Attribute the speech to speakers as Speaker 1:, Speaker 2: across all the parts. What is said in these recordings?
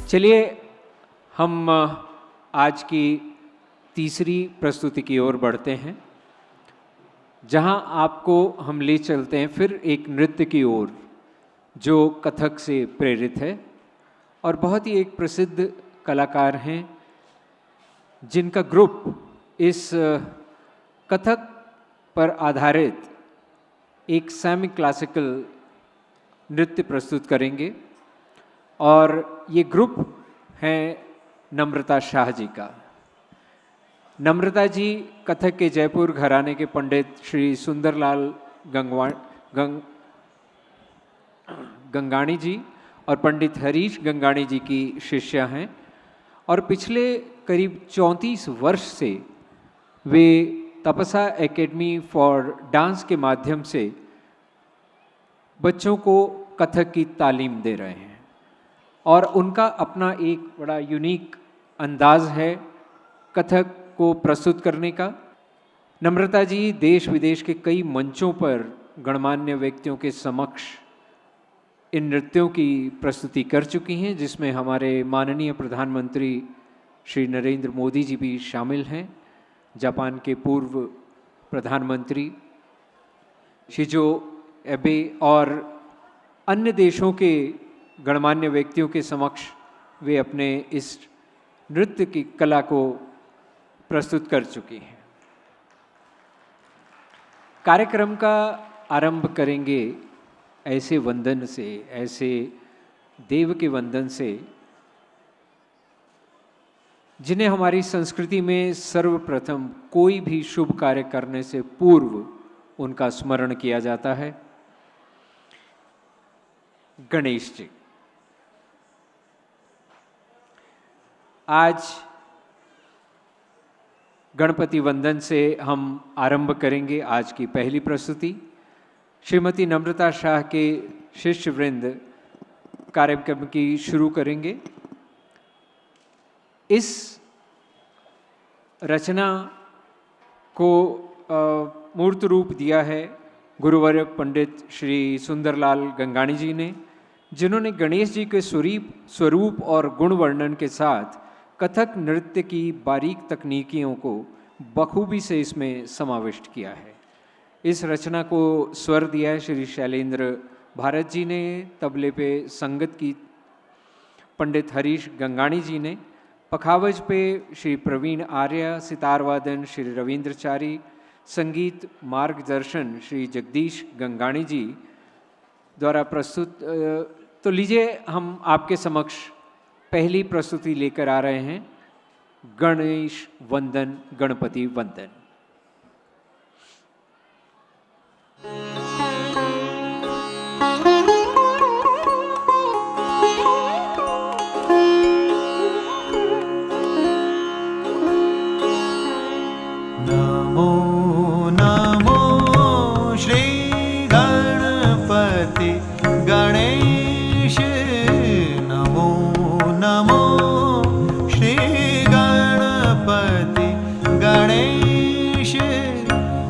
Speaker 1: चलिए हम आज की तीसरी प्रस्तुति की ओर बढ़ते हैं, जहां आपको हम ले चलते हैं फिर एक नृत्य की ओर जो कथक से प्रेरित है और बहुत ही एक प्रसिद्ध कलाकार हैं जिनका ग्रुप इस कथक पर आधारित एक सेमी क्लासिकल नृत्य प्रस्तुत करेंगे और ये ग्रुप हैं नम्रता शाह जी का। नम्रता जी कथक के जयपुर घराने के पंडित श्री सुंदरलाल गंगाणी जी और पंडित हरीश गंगाणी जी की शिष्या हैं और पिछले करीब 34 वर्ष से वे तपसा एकेडमी फॉर डांस के माध्यम से बच्चों को कथक की तालीम दे रहे हैं और उनका अपना एक बड़ा यूनिक अंदाज है कथक को प्रस्तुत करने का। नम्रता जी देश विदेश के कई मंचों पर गणमान्य व्यक्तियों के समक्ष इन नृत्यों की प्रस्तुति कर चुकी हैं, जिसमें हमारे माननीय प्रधानमंत्री श्री नरेंद्र मोदी जी भी शामिल हैं, जापान के पूर्व प्रधानमंत्री शिंजो एबे और अन्य देशों के गणमान्य व्यक्तियों के समक्ष वे अपने इस नृत्य की कला को प्रस्तुत कर चुकी हैं। कार्यक्रम का आरंभ करेंगे ऐसे वंदन से, ऐसे देव के वंदन से जिन्हें हमारी संस्कृति में सर्वप्रथम कोई भी शुभ कार्य करने से पूर्व उनका स्मरण किया जाता है। गणेश जी। आज गणपति वंदन से हम आरंभ करेंगे आज की पहली प्रस्तुति। श्रीमती नम्रता शाह के शिष्य वृंद कार्यक्रम की शुरू करेंगे। इस रचना को मूर्त रूप दिया है गुरुवर्य पंडित श्री सुंदरलाल गंगाणी जी ने, जिन्होंने गणेश जी के स्वरूप और गुण वर्णन के साथ कथक नृत्य की बारीक तकनीकियों को बखूबी से इसमें समाविष्ट किया है। इस रचना को स्वर दिया है श्री शैलेंद्र भारत जी ने, तबले पे संगत की पंडित हरीश गंगाणी जी ने, पखावज पे श्री प्रवीण आर्य, सितार वादन श्री रविंद्रचारी, संगीत मार्गदर्शन श्री जगदीश गंगाणी जी द्वारा प्रस्तुत। तो लीजिए हम आपके समक्ष पहली प्रस्तुति लेकर आ रहे हैं, गणेश वंदन, गणपति वंदन।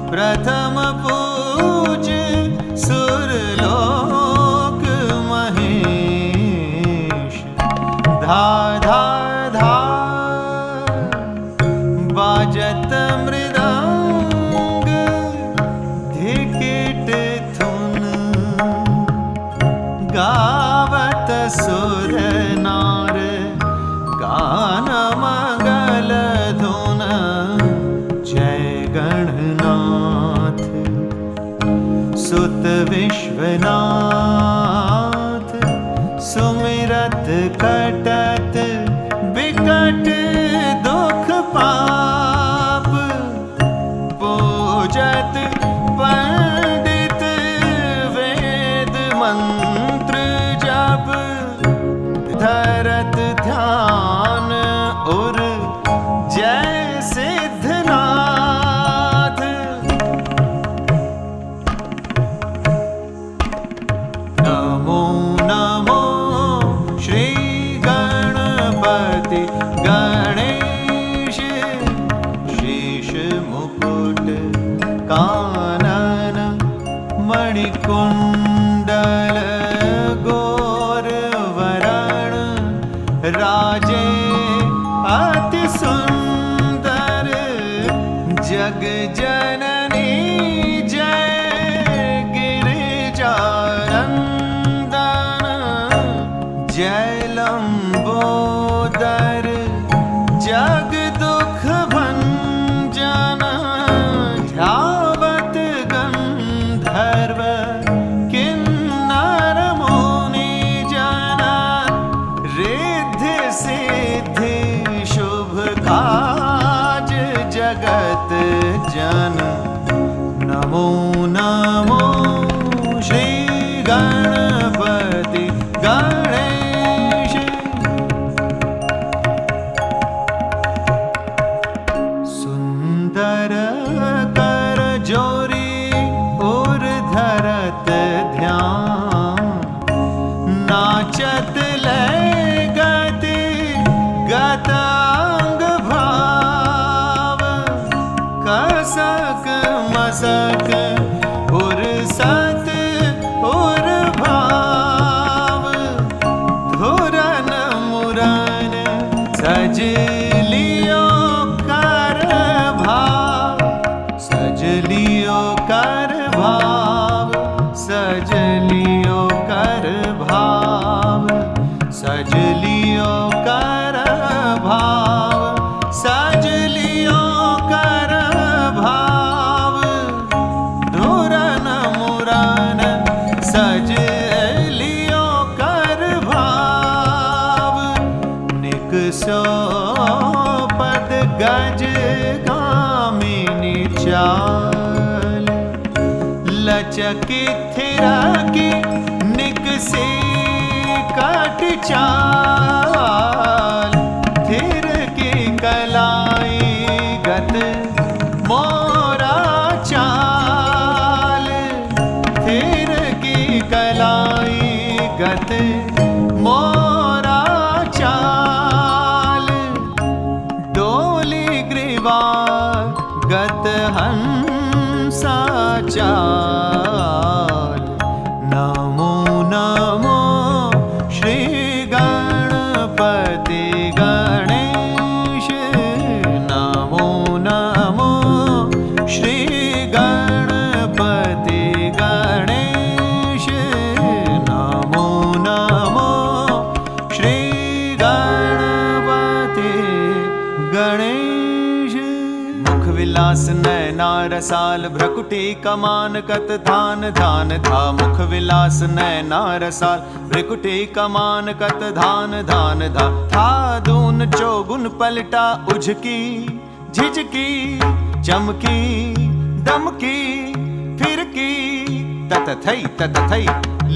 Speaker 2: प्रथम पूज सुरलोक महेश, धा धा धा बाजत मृदंग, धिकिट धुन गावत सुर नार, गान मंगल धुन। जय गणनाथ सुत विश्वनाथ, सुमिरत कटत विकट दुख पाप, पूजत पंडित वेद मंत्र जप, धरत ध्यान उर जय सिद्धनाथ। नमो नमो श्री गणपति गणेश, शीश मुकुट कानन मणिकुंडल गौर वरण, गणपति गणेश सुंदर कर जोरी और धरत ध्यान नाचत ले गति गतांग भाव कसक मसक और सत और भाव धुरन मुरन सज लियो कर भाव सज लियो कर भाव सज लियो कर भाव सज लियो कर भाव सज लियो कर भाव धुरन मुरन सज लियो कर भाव निकसो पद गज गामिनी चाल लचकी थिरकी निकसी कट चाल थिर की कलाई गत मोरा चाल थिर की कलाई गत मोरा चाल डोली ग्रीवा गत हंसा चाल नमो नमो श्री गणपति गणेश नमो नमो श्री गणपति गणेश नमो नमो श्री गणपति गणेश मुख विलास नैना रसाल भ्रकुटी कमान कत धान धान धा मुख विलास नैना रसाल भ्रकुटी कमान कत धान धान धा था दून चौगुन पलटा उझकी झिझकी चमकी दमकी फिरकी तत थई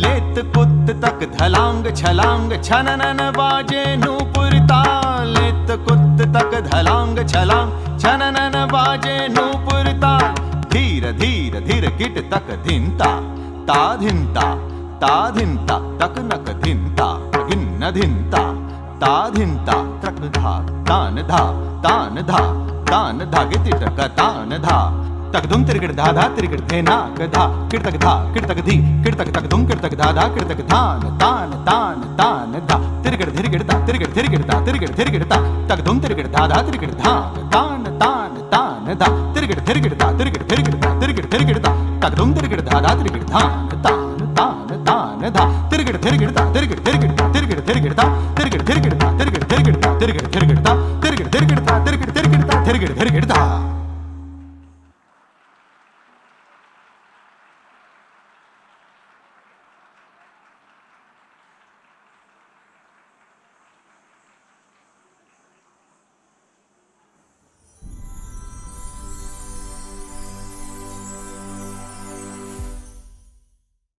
Speaker 2: लेत कुत तक धलांग छलांग छननन बाजे नूपुर ताल लेत कुत तक धलांग छलांग छननन बाजे नूपुर ताल धीर धीर धीर किट तक धिंता ता धिंता तक नक धिंता गिन्न धिंता ता धिंता तक धा तान धा गिति तक तान धा तक दुम तिरगिड़ धा धा तिरगिड़ थे ना धा किड़ तक धा किड़ तक धी किड़ तक दुम किड़ तक धा धा किड़ तक धान तान धा तिरगिड़ धिरगिड़ता तिरगिड़ धिरगिड़ता तिरगिड़ धिरगिड़ता तक दुम तिरगिड़ धा धा तिरगिड़ धान तान धा तिरगिड़ धिरगिड़ता तिरगिड़ धिरगिड़ता तिरगिड़ धिरगिड़ता तक दुम तिरगिड़ धा धा तिरगिड़ धान तान धा तिरगिड़ धिरगिड़ता तिरगिड़ धिरगिड़ता तिरगिड़ धिरगिड़ता तिरगिड़ धिरगिड़ता तिरगिड़ धिरगिड़ता तिरगिड़ धिरगिड़ता तिरगिड़ धिरगिड़ता तिरगिड़ धिरगिड़ता तिरगिड़ धिरगिड़ता